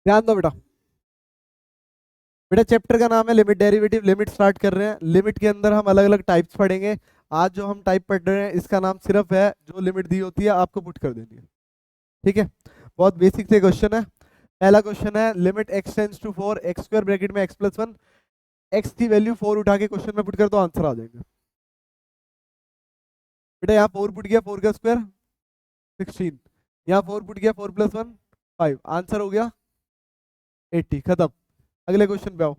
ध्यान दो बेटा। बेटा चैप्टर का नाम है लिमिट डेरिवेटिव। लिमिट स्टार्ट कर रहे हैं। लिमिट के अंदर हम अलग अलग टाइप्स पढ़ेंगे। आज जो हम टाइप पढ़ रहे हैं इसका नाम सिर्फ है जो लिमिट दी होती है आपको पुट कर देनी है। ठीक है, बहुत बेसिक से क्वेश्चन है। पहला क्वेश्चन है limit x tends to 4 x square bracket में x प्लस 1, एक्स की वैल्यू 4 उठा के क्वेश्चन में पुट कर दो, आंसर आ जाएगा। बेटा यहाँ 4 पुट किया, 4 का स्क्वायर 16, यहाँ 4 पुट किया, 4 प्लस 1 5, आंसर हो गया 80, खत्म। अगले क्वेश्चन पे आओ।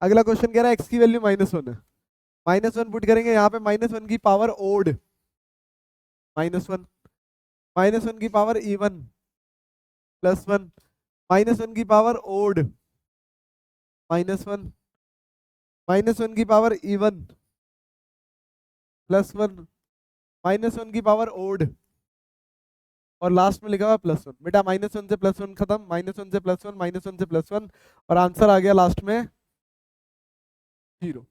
अगला क्वेश्चन कह रहा है एक्स की वैल्यू -1 है। -1 पुट करेंगे, यहाँ पे -1 की पावर ओड -1, -1 की पावर इवन +1, -1 की पावर ओड -1, -1 की पावर इवन +1, -1 की पावर ओड और लास्ट में लिखा हुआ +1। बेटा -1 से +1 खत्म, -1 से +1, -1 से +1 और आंसर आ गया लास्ट में 0।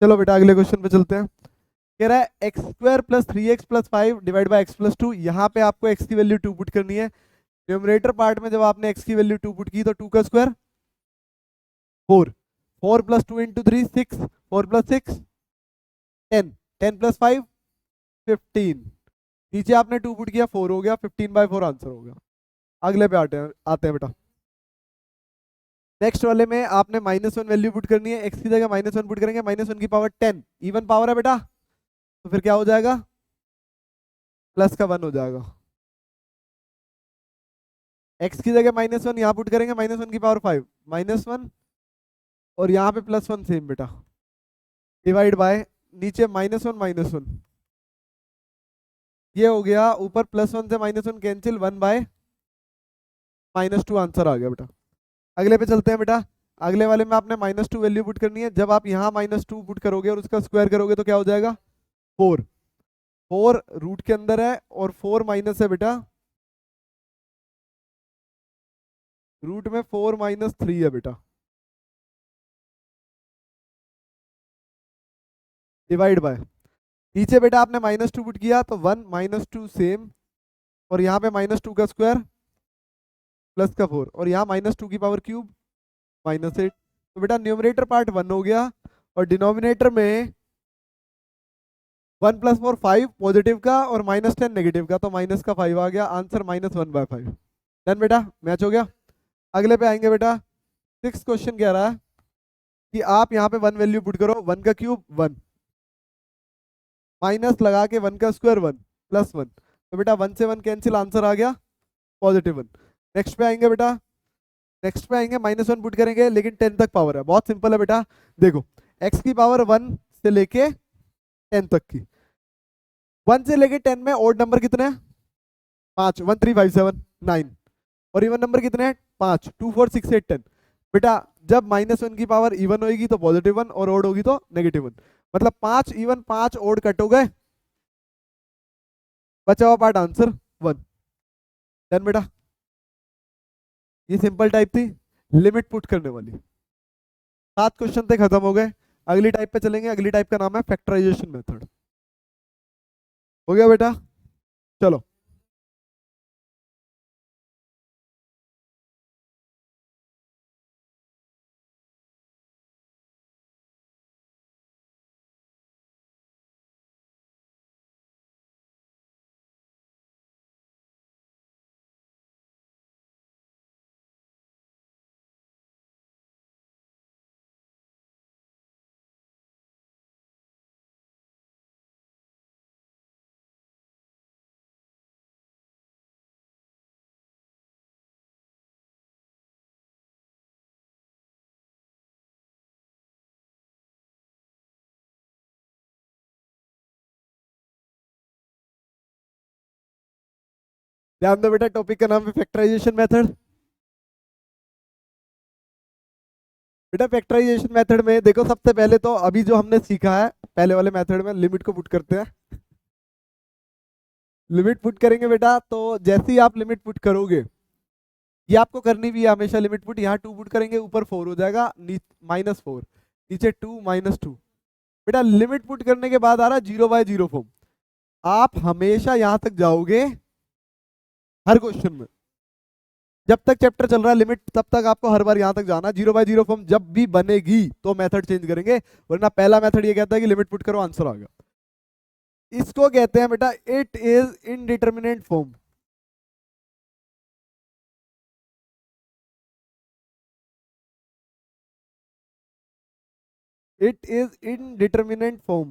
चलो बेटा अगले क्वेश्चन पे चलते हैं। कह रहा है x square plus 3x plus 5 divide by x plus 2। यहाँ पे आपको x की वैल्यू 2 पुट करनी है। न्यूमरेटर पार्ट में जब आपने x की वैल्यू 2 पुट की तो 2 का square 4, 4 plus 2 into 3 6, 4 plus 6 10, 10 plus 5 15। नीचे आपने 2 पुट किया, 4 हो गया, 15/4 आंसर हो गया। अगले पे आते हैं बेटा। नेक्स्ट वाले में आपने -1 वैल्यू पुट करनी है। x की जगह -1 पुट करेंगे, -1 की पावर 10 इवन पावर है बेटा, तो फिर क्या हो जाएगा, प्लस का 1 हो जाएगा। x की जगह -1 यहाँ पुट करेंगे, -1 की पावर 5 -1 और यहाँ पे +1 सेम बेटा, डिवाइड बाय नीचे -1 ये हो गया, ऊपर +1 से -1 कैंसिल, 1/-2 आंसर आ गया बेटा। अगले पे चलते हैं बेटा। अगले वाले में आपने -2 वैल्यू पुट करनी है। जब आप यहाँ -2 पुट करोगे और उसका स्क्वायर करोगे तो क्या हो जाएगा, 4, 4 रूट के अंदर है और 4 माइनस है बेटा, रूट में 4 - 3 है बेटा, डिवाइड बाय नीचे बेटा आपने -2 पुट किया तो 1 -2 सेम और यहाँ पे -2 का स्क्वायर प्लस का 4 और यहाँ -2 की पावर क्यूब -8। तो बेटा न्यूमरेटर पार्ट 1 हो गया और डिनोमिनेटर में 1 + 4 5 पॉजिटिव का और -10 नेगेटिव का, तो माइनस का 5 आ गया, आंसर -1/5। डन बेटा, मैच हो गया। अगले पे आएंगे बेटा। 6 क्वेश्चन कह रहा है कि आप यहाँ पे 1 वैल्यू पुट करो, 1 का क्यूब 1 माइनस लगा के 1 का स्क्वायर 1 +1, तो बेटा 1 से 1 कैंसिल, आंसर आ गया +1। नेक्स्ट पे आएंगे बेटा। नेक्स्ट पे आएंगे, -1 पुट करेंगे लेकिन 10 तक पावर है, बहुत सिंपल है बेटा। देखो x की पावर 1 से लेके 10 तक की, 1 से लेके 10 में ओड नंबर कितने हैं, 5, 1 3 5 7 9 और इवन नंबर कितने हैं, 5 2 4 6 8 10। बेटा जब -1 की पावर इवन होगी तो +1 और ओड होगी तो -1, मतलब 5 इवन 5 ओड कट हो गए, बचा हुआ पार्ट आंसर 1। डन बेटा, ये सिंपल टाइप थी लिमिट पुट करने वाली। 7 क्वेश्चन थे, खत्म हो गए। अगली टाइप पे चलेंगे। अगली टाइप का नाम है फैक्टराइजेशन मेथड। हो गया बेटा, चलो। ध्यान दो बेटा, टॉपिक का नाम है फैक्टराइजेशन मेथड। बेटा फैक्टराइजेशन मेथड में देखो, सबसे पहले तो अभी जो हमने सीखा है पहले वाले मेथड में, लिमिट को पुट करते हैं। लिमिट पुट करेंगे बेटा, तो जैसे ही आप लिमिट पुट करोगे, ये आपको करनी भी है हमेशा लिमिट पुट। यहाँ 2 पुट करेंगे, ऊपर 4 हो जाएगा, -4 नीचे 2 -2। बेटा लिमिट पुट करने के बाद आ रहा 0/0 फॉर्म। आप हमेशा यहां तक जाओगे हर क्वेश्चन में, जब तक चैप्टर चल रहा है लिमिट, तब तक आपको हर बार यहां तक जाना। 0/0 फॉर्म जब भी बनेगी तो मेथड चेंज करेंगे, वरना पहला मेथड ये कहता है कि लिमिट पुट करो आंसर आ गया। इसको कहते हैं बेटा it is indeterminate form. It is indeterminate form.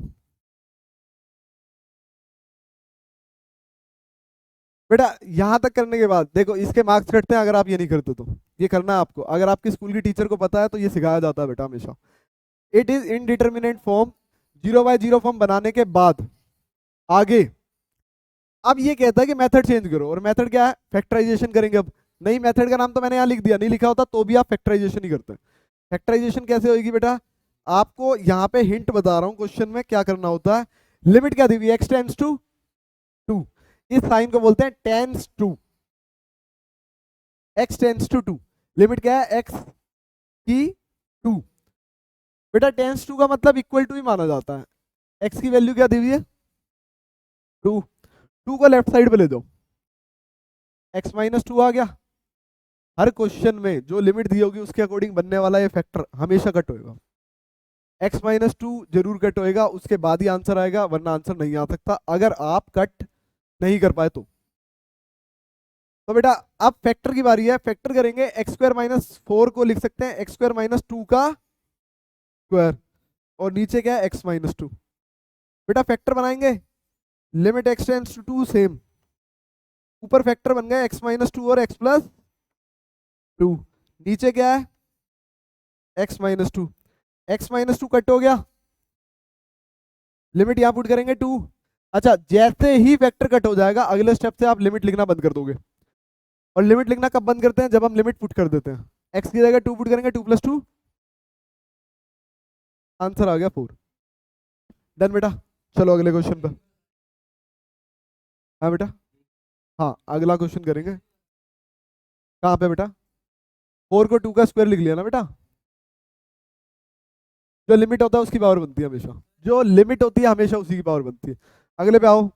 बेटा यहां तक करने के बाद देखो इसके मार्क्स कटते हैं अगर आप ये नहीं करते तो। ये करना है आपको, अगर आपकी स्कूल की टीचर को पता है तो ये सिखाया जाता है बेटा हमेशा। It is indeterminate form 0/0 form बनाने के बाद आगे अब ये कहता है कि मेथड चेंज करो, और मेथड क्या है, फैक्टराइजेशन करेंगे। अब नई मेथड का नाम तो मैंने यहाँ लिख दिया, नहीं लिखा होता तो भी आप फैक्टराइजेशन ही करते हैं। फैक्टराइजेशन कैसे होगी बेटा, आपको यहाँ पे हिंट बता रहा हूँ क्वेश्चन में क्या करना होता है। लिमिट क्या दी हुई है, x टेंड्स टू 2, इस साइन को बोलते हैं tends to, x tends to 2। Limit क्या है, x की 2। बेटा टेंस टू का मतलब इक्वल टू ही माना जाता है। x की वैल्यू क्या दी हुई है 2, 2 को लेफ्ट साइड पे ले दो, x-2 आ गया। हर क्वेश्चन में जो लिमिट दी होगी उसके अकॉर्डिंग बनने वाला ये फैक्टर हमेशा कट होएगा। x-2 जरूर कट होएगा, उसके बाद ही आंसर आएगा, वरना आंसर नहीं आ सकता अगर आप कट नहीं कर पाए तो बेटा अब फैक्टर की बारी है। फैक्टर करेंगे, x² - 4 को लिख सकते हैं x² - 2 का स्क्वायर, और नीचे क्या है x-2। बेटा फैक्टर बनाएंगे, limit x tends to 2 same, ऊपर फैक्टर बन गए x-2 और x+2, नीचे क्या है x-2, x-2 कट हो गया, लिमिट यहां पुट करेंगे 2। अच्छा जैसे ही फैक्टर कट हो जाएगा अगले स्टेप से आप लिमिट लिखना बंद कर दोगे, और लिमिट लिखना कब बंद करते हैं, जब हम लिमिट पुट कर देते हैं। x की जगह 2 पुट करेंगे, 2+2, आंसर आ गया 4। डन बेटा, चलो अगले क्वेश्चन पर। हाँ बेटा, हाँ अगला क्वेश्चन करेंगे। कहाँ पे बेटा, 4 को 2 का स्क्वायर लिख लिया ना बेटा। जो लिमिट होता है उसकी पावर बनती है हमेशा, जो लिमिट होती है हमेशा उसी की पावर बनती है। अगले पे आओ।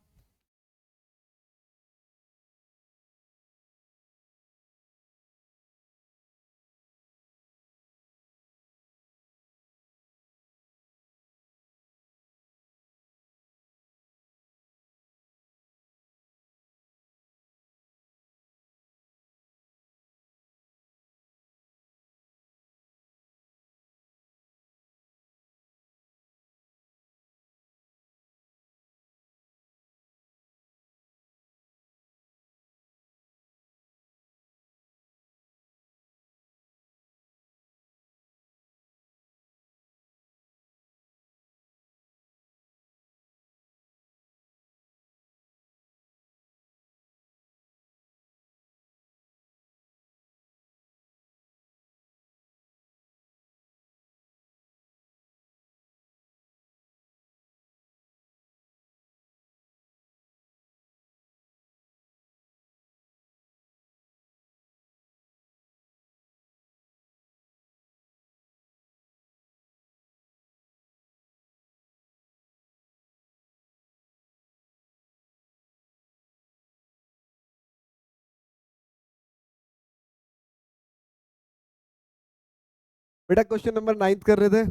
बेटा क्वेश्चन नंबर 9 कर रहे थे।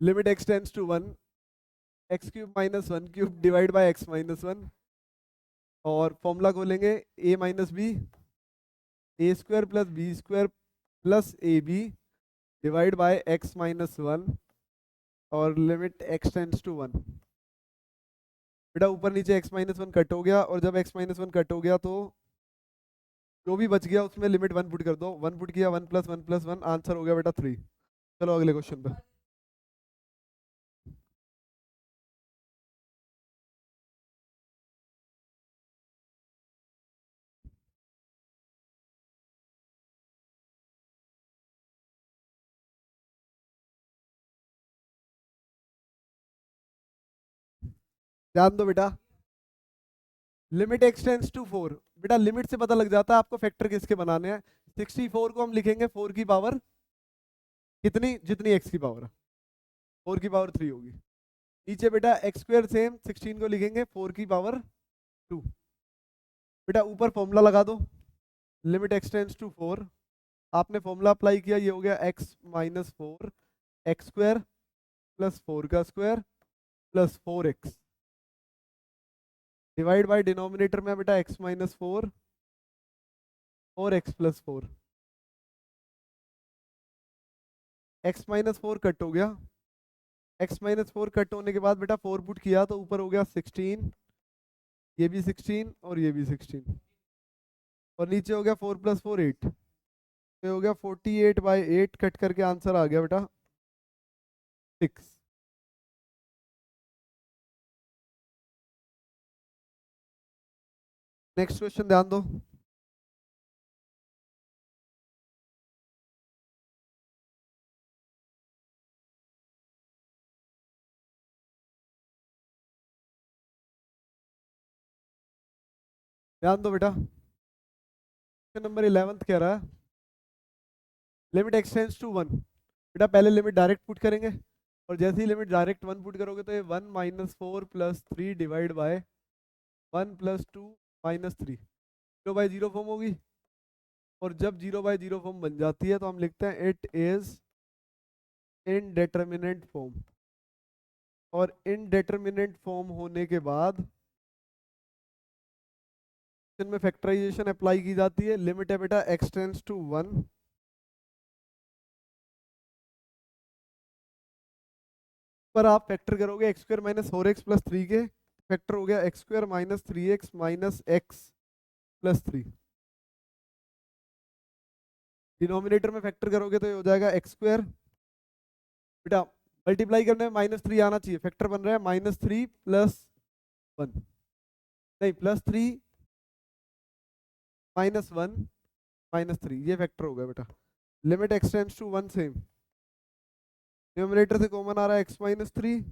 Limit x tends to 1, x³ - 1³ divide by x-1, और फॉर्मूला खोलेंगे a-b, a² + b² + ab divide by x-1, और लिमिट x टेंड्स टू 1। बेटा ऊपर नीचे x-1 कट हो गया, और जब x-1 कट हो गया तो जो भी बच गया उसमें लिमिट 1 पुट कर दो। 1 पुट किया, 1 + 1 + 1, आंसर हो गया बेटा 3। चलो अगले क्वेश्चन पे। ध्यान दो बेटा, लिमिट x टेंड्स टू 4, बेटा लिमिट से पता लग जाता है आपको फैक्टर किसके बनाने हैं। 64 को हम लिखेंगे 4 की पावर कितनी, जितनी x की पावर है, 4 की पावर 3 होगी। नीचे बेटा एक्स स्क्वायर सेम 16 को लिखेंगे 4 की पावर 2। बेटा ऊपर फॉर्मूला लगा दो, लिमिट एक्स टेंड्स टू 4, आपने फॉर्मूला अप्लाई किया, ये हो गया x minus 4 x square plus 4 का square plus 4x divide by denominator में बेटा x minus 4 x plus 4, x minus 4 cut हो गया, x माइनस 4 कट होने के बाद बेटा 4 पुट किया तो ऊपर हो गया 16, ये भी 16 और ये भी 16, और नीचे हो गया 4 प्लस 4 8, तो हो गया 48/8, कट करके आंसर आ गया बेटा 6। नेक्स्ट क्वेश्चन ध्यान दो। ध्यान दो बेटा, क्वेश्चन नंबर 11 कह रहा है लिमिट एक्सटेंड्स टू 1। बेटा पहले लिमिट डायरेक्ट पुट करेंगे, और जैसे ही लिमिट डायरेक्ट 1 पुट करोगे तो ये 1 minus 4 plus 3 divide bye 1 plus 2 minus 3, 0/0 form होगी, और जब 0/0 फॉर्म बन जाती है तो हम लिखते हैं इट इज इनडेटर्मिनेट फॉर्म, और इनडेटर्मिनेट फॉर्म होने के बाद इनमें फैक्टराइजेशन अप्लाई की जाती है। लिमिट है बेटा एक्स टेंड्स टू 1, पर आप फैक्टर करोगे x square minus 4x plus 3 के, फैक्टर हो गया x square minus 3x minus x plus 3। Denominator में फैक्टर करोगे तो ये हो जाएगा एक्स स्क्वायर, बेटा मल्टीप्लाई करने में माइनस 3 आना चाहिए, फैक्टर बन रहा है माइनस 3 प्लस 1, नहीं प्लस 3 माइनस 1 माइनस 3, ये फैक्टर हो गया बेटा। Limit x tends to 1 same, numerator से कॉमन आ रहा है एक्स माइनस 3,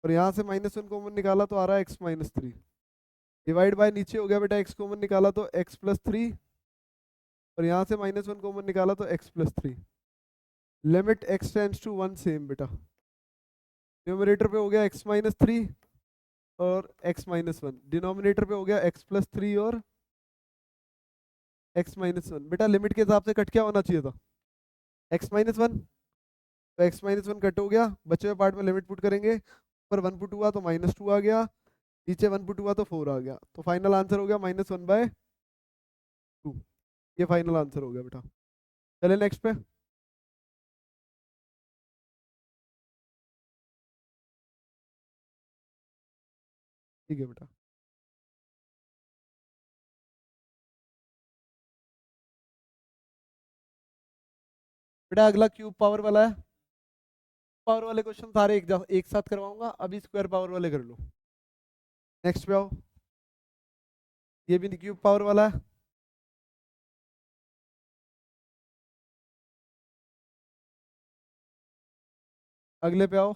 और यहाँ से -1 कॉमन निकाला तो आ रहा है एक्स माइनस 3, डिवाइड बाय नीचे हो गया बेटा एक्स कॉमन निकाला तो एक्स प्लस 3, और यहाँ से -1 कॉमन निकाला तो x plus 3। Limit x tends to 1 same बेटा, न्यूमरेटर पे हो गया एक्स माइनस 3 और एक्स माइनस 1, डिनोमिनेटर पे हो गया एक्स प्लस 3 और एक्स माइनस 1। बेटा लिमिट के हिसाब से कट क्या होना चाहिए था, एक्स माइनस 1, तो एक्स माइनस 1 कट हो गया, बचे हुए पार्ट में लिमिट पुट करेंगे, ऊपर 1 पुट हुआ तो -2 आ गया, नीचे 1 पुट हुआ तो 4 आ गया, तो फाइनल आंसर हो गया -1/2। ये फाइनल आंसर हो गया बेटा। चले नेक्स्ट पे। ठीक है बेटा, बेटा अगला क्यूब पावर वाला है। पावर वाले क्वेश्चन सारे एक साथ करवाऊंगा, अभी स्क्वायर पावर वाले कर लो। नेक्स्ट पे आओ, ये भी क्यूब पावर वाला है। अगले पे आओ,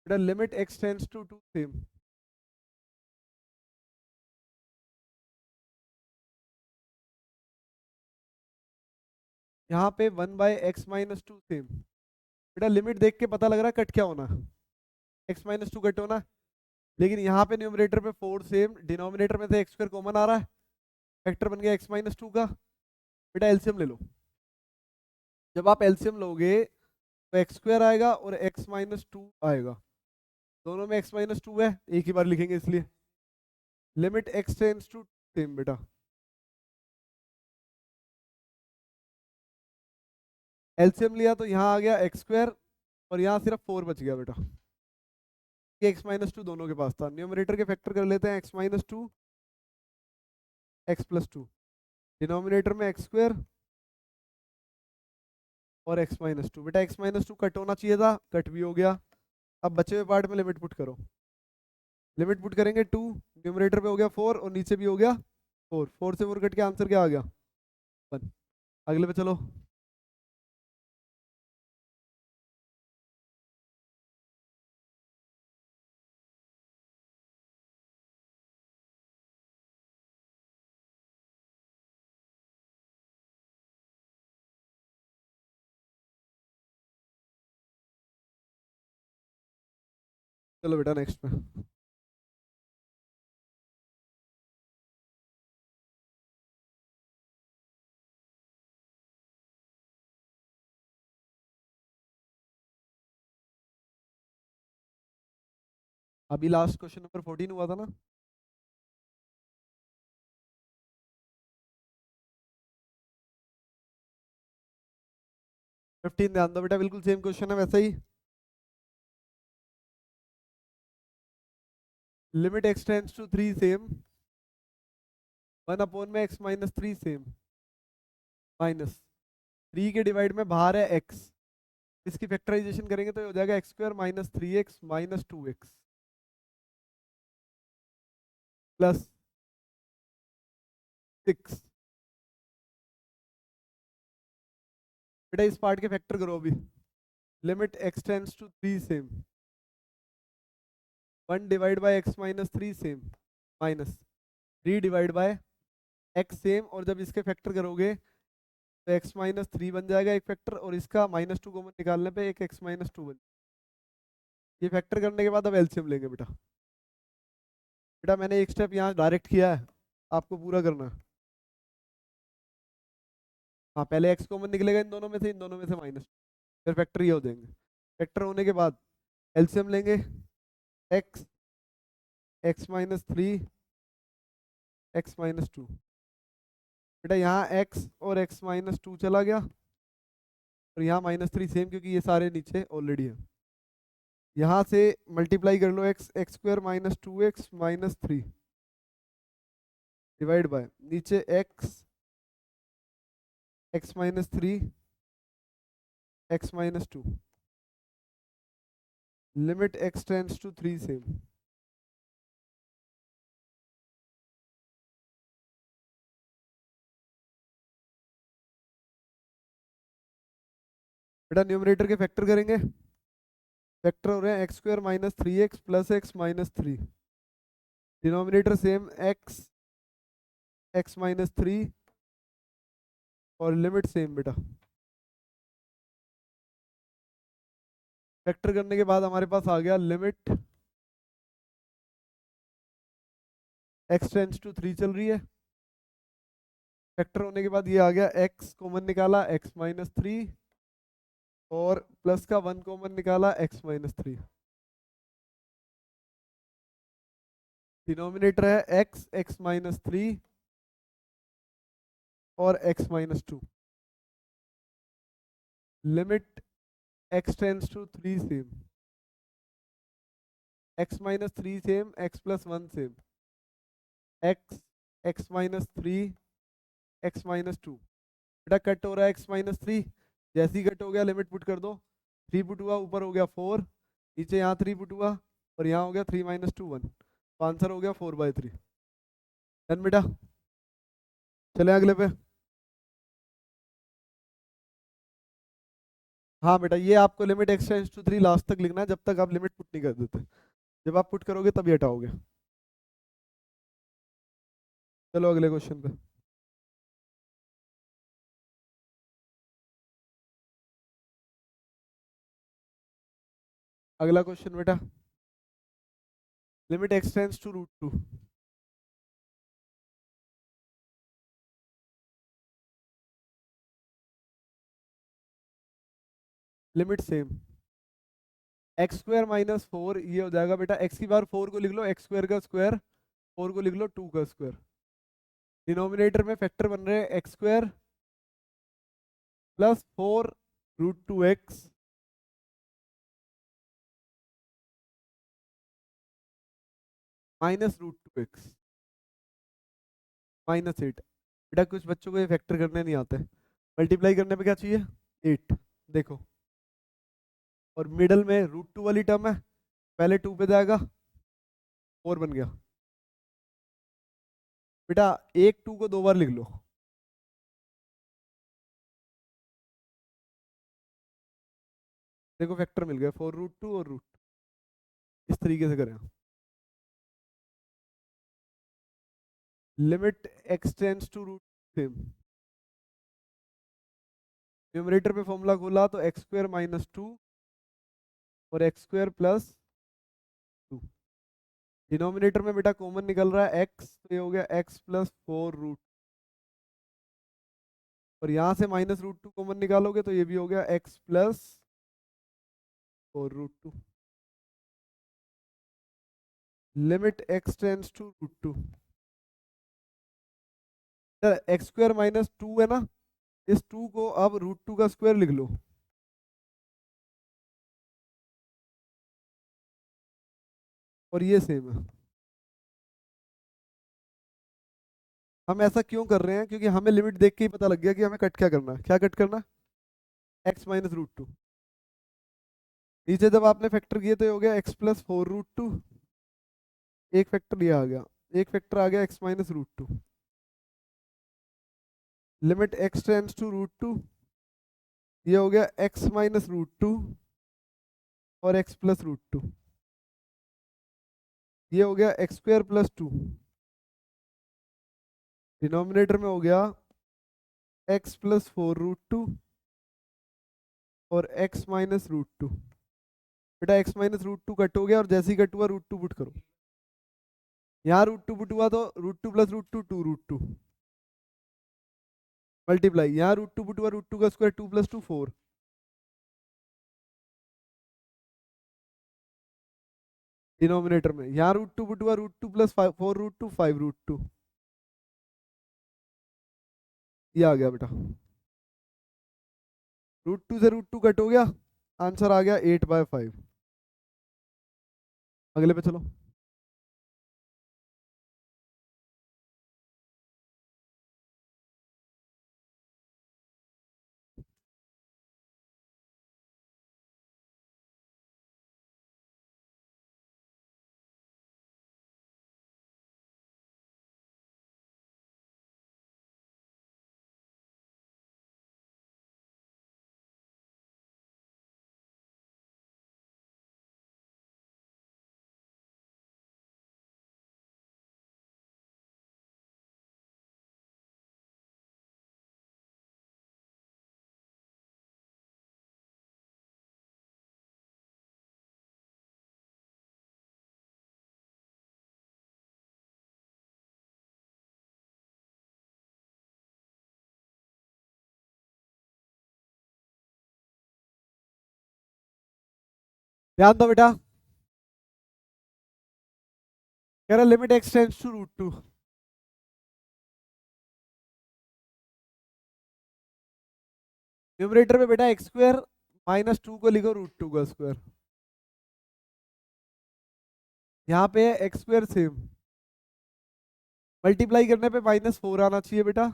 बेटा limit x tends to 2 same, यहाँ पे 1/x-2 सेम। बेटा लिमिट देख के पता लग रहा है कट क्या होना, x-2 कट होना, लेकिन यहाँ पे न्यूमरेटर पे 4 सेम, डिनोमिनेटर में से एक्स स्क्वायर कॉमन आ रहा है, फैक्टर बन गया x-2 का। बेटा एलसीएम ले लो, जब आप एलसीएम लोगे तो एक्स स्क्वायर आएगा और x-2 आएगा, दोनों में x-2 है, एक ही बार लिखेंगे इसलिए। Limit x tends to same बेटा, एलसीएम लिया तो यहाँ आ गया एक्स स्क्वायर और यहाँ सिर्फ 4 बच गया बेटा, ये x-2 दोनों के पास था। न्यूमरेटर के फैक्टर कर लेते हैं x-2 x प्लस 2, डिनोमिनेटर में एक्स स्क्वायर और x-2। बेटा x-2 कट होना चाहिए था, कट भी हो गया। अब बचे हुए पार्ट में लिमिट पुट करो, लिमिट पुट करेंगे 2, न्यूमरेटर पे हो गया 4 और नीचे भी हो गया 4, 4 से 4 कट के आंसर क्या आ गया 1। अगले पे चलो, चलो बेटा नेक्स्ट में। अभी लास्ट क्वेश्चन नंबर 14 हुआ था ना। फिफ्टीन ध्यान दो बेटा, बिल्कुल सेम क्वेश्चन है वैसा ही। Limit x tends to 3 same, 1 upon में एक्स माइनस 3 सेम, माइनस 3 के डिवाइड में बाहर है एक्स, इसकी फैक्टराइजेशन करेंगे तो ये हो जाएगा x square minus 3x minus 2x plus 6। बेटा इस पार्ट के फैक्टर करो अभी। Limit x tends to 3 same, 1 divide by x minus 3 same, minus 3 divide by x same, और जब इसके फैक्टर करोगे तो एक्स माइनस 3 बन जाएगा एक फैक्टर, और इसका माइनस 2 कॉमन निकालने पे एक एक्स माइनस 2 बन। ये फैक्टर करने के बाद अब एलसीएम लेंगे बेटा। बेटा मैंने एक स्टेप यहाँ डायरेक्ट किया है, आपको पूरा करना है। हाँ पहले एक्स कॉमन निकलेगा इन दोनों में से, इन दोनों में से माइनस, फिर फैक्टर ये हो जाएंगे। फैक्टर होने के बाद एलसीएम लेंगे, x, x minus 3, x minus 2। बेटा यहाँ एक्स और एक्स माइनस 2 चला गया, और यहाँ माइनस 3 सेम, क्योंकि ये सारे नीचे ऑलरेडी है। यहाँ से मल्टीप्लाई कर लो, x, x square minus 2x minus 3 divide by नीचे x, x minus 3, x minus 2, limit x tends to 3 same. बेटा न्यूमरेटर के फैक्टर करेंगे, फैक्टर हो रहे हैं x square minus 3x plus x minus 3, denominator same x, x minus 3, और limit same बेटा। Factor करने के बाद हमारे पास आ गया लिमिट एक्स टेंड्स टू 3 चल रही है, फैक्टर होने के बाद ये आ गया एक्स कॉमन निकाला एक्स माइनस 3, और प्लस का 1 कॉमन निकाला एक्स माइनस 3। डिनोमिनेटर है एक्स, एक्स माइनस 3 और x minus 2। Limit x tends to 3 same, x minus 3 same, x plus 1 same, x, x minus 3, x minus 2। बेटा कट हो रहा है एक्स माइनस 3, जैसे ही कट हो गया लिमिट पुट कर दो, 3 पुट हुआ, ऊपर हो गया 4, नीचे यहाँ 3 पुट हुआ, और यहाँ हो गया 3 माइनस 2 1, तो आंसर हो गया 4/3। डन बेटा, चले अगले पे। हाँ बेटा ये आपको limit x tends to 3 last तक लिखना है, जब तक आप लिमिट पुट नहीं कर देते। जब आप पुट करोगे तभी हटाओगे। चलो अगले क्वेश्चन पे। अगला क्वेश्चन बेटा, limit x tends to √2, limit same, x square minus 4, ये हो जाएगा बेटा एक्स की बार 4 को लिख लो एक्स स्क्वायर का स्क्वायर, 4 को लिख लो 2 का स्क्वायर, डिनोमिनेटर में फैक्टर बन रहे हैं x square plus 4 √2x minus √2x minus 8। बेटा कुछ बच्चों को ये फैक्टर करने नहीं आते, मल्टीप्लाई करने पे क्या चाहिए 8, देखो, और मिडल में √2 वाली टर्म है, पहले 2 पे जाएगा, 4 बन गया। बेटा एक 2 को 2 बार लिख लो, देखो फैक्टर मिल गया 4 √2 और रूट, इस तरीके से करें। Limit x tends to root same, numerator पे फॉर्मूला खोला तो एक्स स्क्वायर माइनस 2 और एक्स स्क्वायर प्लस डिनोमिनेटर में बेटा कॉमन निकल रहा है x, तो ये हो गया x प्लस 4 रूट, और यहाँ से -√2 कॉमन निकालोगे तो ये भी हो गया x plus 4 root 2। Limit x tends to √2, x square -2 है ना, इस 2 को अब √2 का स्क्वायर लिख लो, और ये सेम है। हम ऐसा क्यों कर रहे हैं, क्योंकि हमें लिमिट देख के ही पता लग गया कि हमें कट क्या करना है। क्या कट करना है? x -√2। नीचे जब आपने फैक्टर किए तो ये हो गया x प्लस 4 रूट 2, एक फैक्टर ये आ गया, एक फैक्टर आ गया x -√2। Limit x tends to √2, ये हो गया x -√2 और x प्लस √2, ये हो गया एक्स स्क्वायर प्लस 2। डिनोमिनेटर में हो गया x प्लस 4 रूट 2 और x -√2। बेटा x -√2 कट हो गया, और जैसे ही कट हुआ √2 पुट करो, यहाँ √2 पुट हुआ तो √2 प्लस √2 2 √2 मल्टीप्लाई, यहाँ √2 पुट हुआ, √2 का स्क्वायर 2 प्लस 2 4। डिनोमिनेटर में यहाँ √2 पुट हुआ, √2 प्लस 4 √2 5 √2, ये आ गया बेटा। √2 से √2 कट हो गया, आंसर आ गया 8/5। अगले पे चलो। ध्यान दो बेटा, कह रहा limit x tends to √2। Numerator में बेटा एक्स स्क्वायर -2 को लिखो √2 का स्क्वायर, यहाँ पे है एक्स स्क्वायर सेम, मल्टीप्लाई करने पे -4 आना चाहिए बेटा,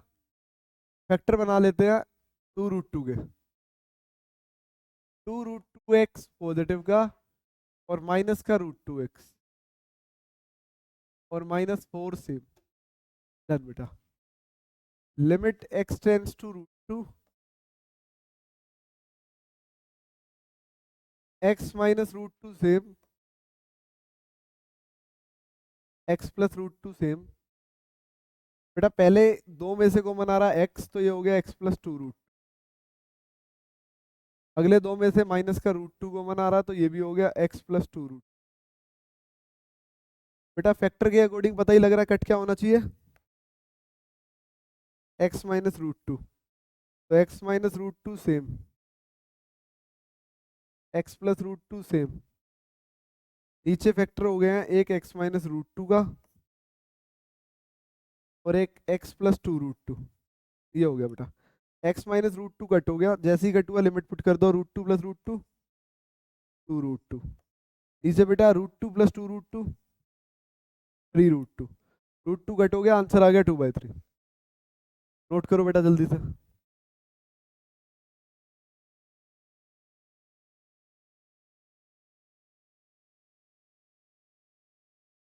फैक्टर बना लेते हैं 2 √2 के, 2 √2x पॉजिटिव का, और माइनस का √2x, और -4 सेम। डन बेटा। Limit x tends to √2, x -√2 same, x plus √2 same. बेटा पहले दो में से कॉमन आ रहा है x, तो ये हो गया x प्लस 2 रूट, अगले दो में से माइनस का √2 कॉमन आ रहा है, तो ये भी हो गया x प्लस 2 रूट। बेटा फैक्टर के अकॉर्डिंग पता ही लग रहा है कट क्या होना चाहिए, x -√2, तो x -√2 same, x plus √2 same. नीचे फैक्टर हो गए हैं एक x -√2 का और एक x प्लस 2 √2, ये हो गया बेटा। x -√2 कट हो गया, जैसे ही कट हुआ लिमिट पुट कर दो, √2 प्लस √2 2 √2। नीचे बेटा √2 प्लस 2 √2 3 √2, √2 कट हो गया, आंसर आ गया 2/3। नोट करो बेटा जल्दी से।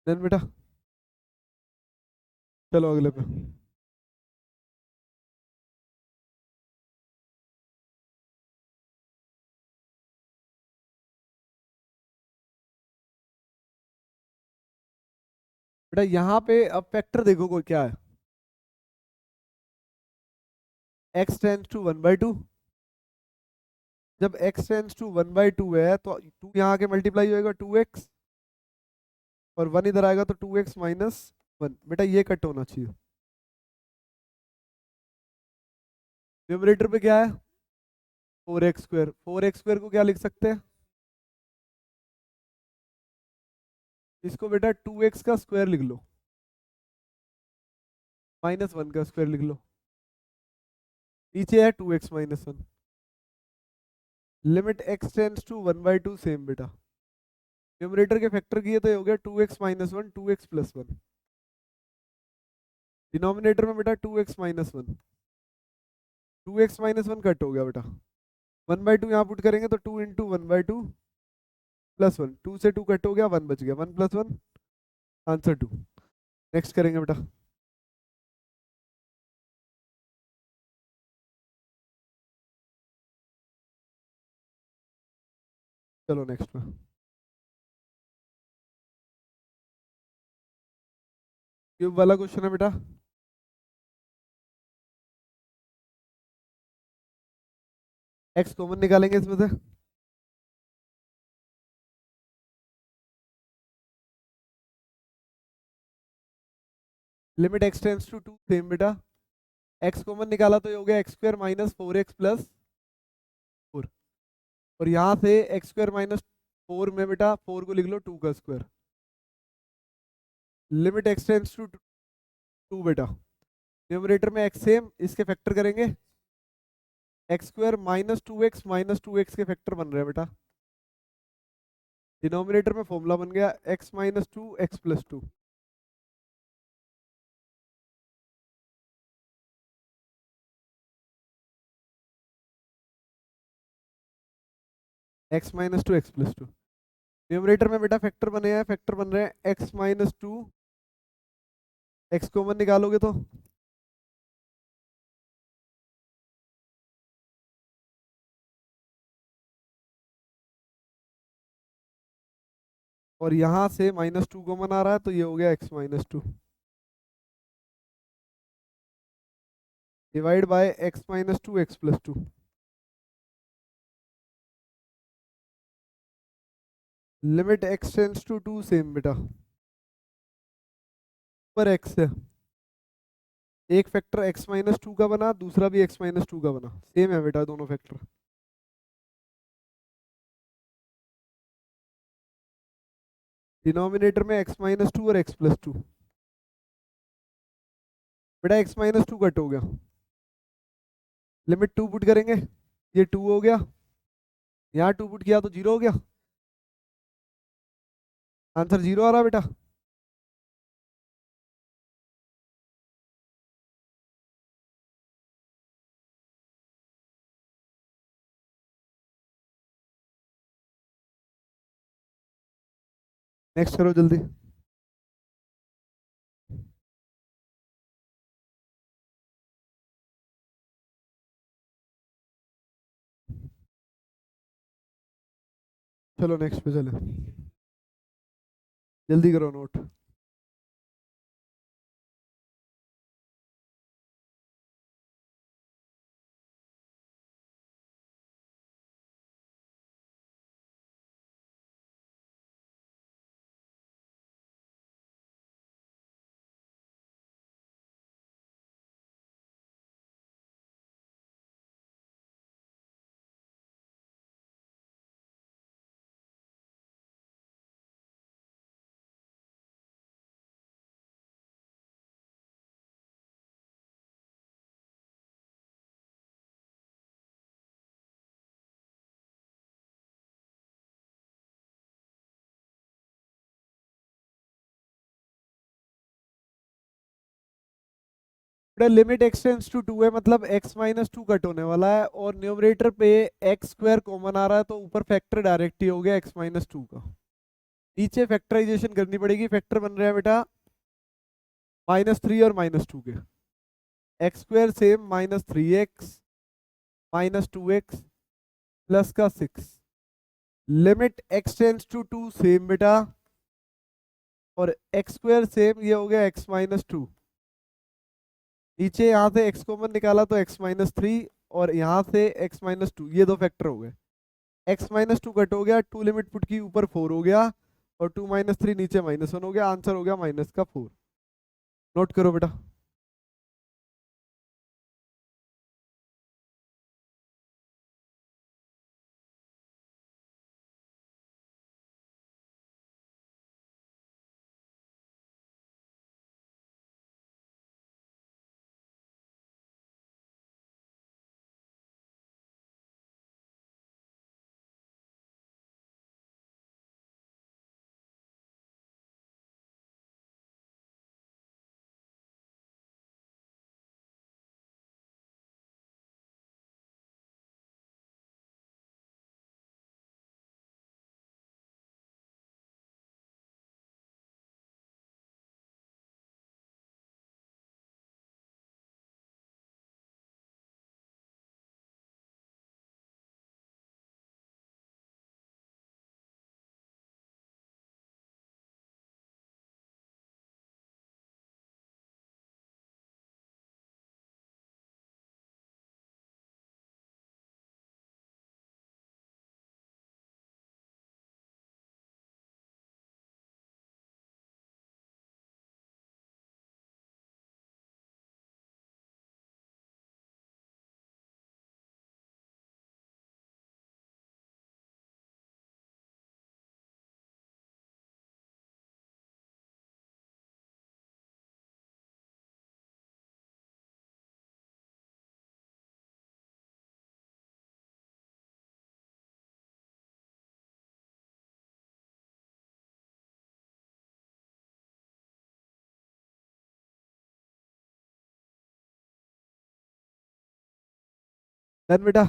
देन बेटा चलो अगले पे। बेटा यहाँ पे अब फैक्टर देखो कोई क्या है, x टेंड्स टू 1/2, जब x टेंड्स टू 1/2 है तो 2 यहाँ के मल्टीप्लाई होएगा 2x, और 1 इधर आएगा तो 2x माइनस 1। बेटा ये कट होना चाहिए। न्यूमरेटर पे क्या है 4x²। 4x² को क्या लिख सकते हैं, इसको बेटा 2x का स्क्वायर लिख लो, -1 का स्क्वायर लिख लो, नीचे है 2x minus 1। Limit x tends to 1/2 same बेटा। न्यूमरेटर के फैक्टर किए तो ये हो गया 2x minus 1 2x plus 1। Denominator में बेटा 2x minus 1 2x minus 1 cut हो गया बेटा। 1/2 यहाँ पुट करेंगे तो 2 इंटू 1/2 प्लस 1। 2 से 2 कट हो गया, 1 बच गया, 1 + 1 आंसर 2। नेक्स्ट करेंगे बेटा। चलो नेक्स्ट में क्यूब वाला क्वेश्चन है बेटा। x कॉमन निकालेंगे इसमें से। Limit x tends to 2 same बेटा। x कॉमन निकाला तो ये हो गया x² माइनस 4x प्लस 4। और यहाँ से x² माइनस 4 में बेटा 4 को लिख लो 2 का square. Limit x tends to 2 बेटा। न्यूमरेटर में x सेम, इसके फैक्टर करेंगे x² माइनस 2x के फैक्टर बन रहे हैं बेटा। डिनोमिनेटर में फॉर्मूला बन गया x minus 2 x plus 2। x minus 2 x plus 2। Numerator में बेटा फैक्टर बने हैं, फैक्टर बन रहे हैं x माइनस 2 x कॉमन निकालोगे तो और यहाँ से -2 कॉमन आ रहा है तो ये हो गया x minus 2 divide by x minus 2 x plus 2। Limit x tends to 2 same बेटा। पर x है, एक फैक्टर x माइनस 2 का बना, दूसरा भी x माइनस 2 का बना, सेम है बेटा दोनों फैक्टर। डिनोमिनेटर में x माइनस 2 और x प्लस 2। बेटा x माइनस 2 कट हो गया, लिमिट 2 पुट करेंगे, ये 2 हो गया, यहाँ 2 पुट किया तो 0 हो गया, आंसर 0 आ रहा बेटा। नेक्स्ट करो जल्दी। चलो नेक्स्ट पे चले, जल्दी करो note. Limit x tends to 2 है, मतलब x माइनस 2 कट होने वाला है और न्यूमरेटर पे x² कॉमन आ रहा है तो ऊपर फैक्टर डायरेक्ट ही हो गया x माइनस 2 का। नीचे फैक्टराइजेशन करनी पड़ेगी, फैक्टर बन रहा है बेटा -3 और -2 के। x² same -3x -2x plus का 6। Limit x tends to 2 same बेटा और x² सेम, ये हो गया x माइनस 2। नीचे यहाँ से x कॉमन निकाला तो x माइनस 3 और यहाँ से x माइनस 2, ये दो फैक्टर हो गए। x माइनस 2 कट हो गया, 2 लिमिट पुट की ऊपर 4 हो गया और 2 - 3 नीचे -1 हो गया, आंसर हो गया -4। नोट करो बेटा। डन बेटा।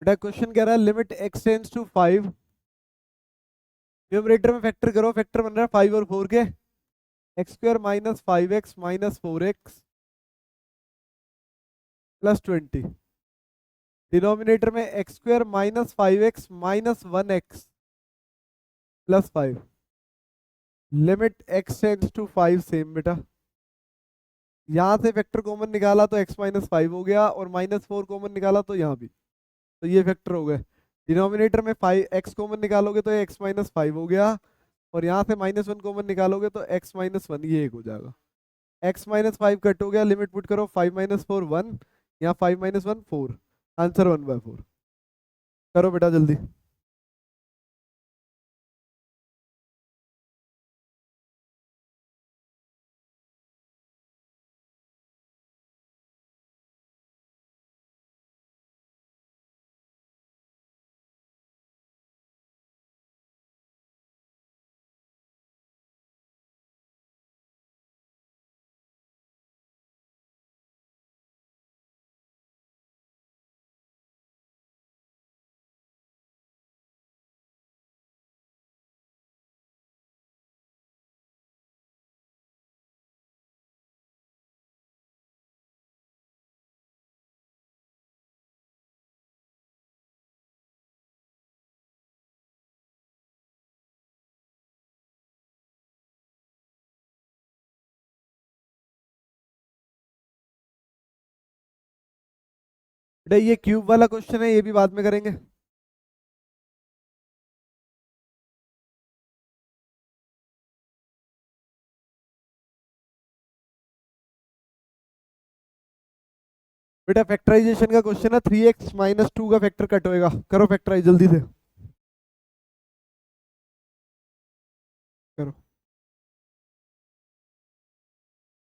बेटा क्वेश्चन कह रहा है limit x tends to 5, numerator में फैक्टर करो, फैक्टर बन रहा है 5 और 4 के, x² - 5x - 4x +20, डिनोमिनेटर में x² - 5x - 1x +5, limit x tends to 5 same बेटा। यहाँ से फैक्टर कॉमन निकाला तो x - 5 हो गया, और -4 कॉमन निकाला तो यहाँ भी, तो ये फैक्टर हो गए। डिनोमिनेटर में 5x कॉमन निकालोगे तो x - 5 हो गया, और यहाँ से -1 कॉमन निकालोगे तो x - 1, ये एक हो जाएगा। x - 5 कट हो गया, लिमिट पुट करो, 5 - 4 1, यहाँ 5 - 1 4, आंसर 1/4। करो बेटा जल्दी। बेटा ये क्यूब वाला क्वेश्चन है, ये भी बाद में करेंगे। बेटा फैक्टराइजेशन का क्वेश्चन है, 3x - 2 का फैक्टर कट होएगा, करो फैक्टराइज जल्दी से। करो।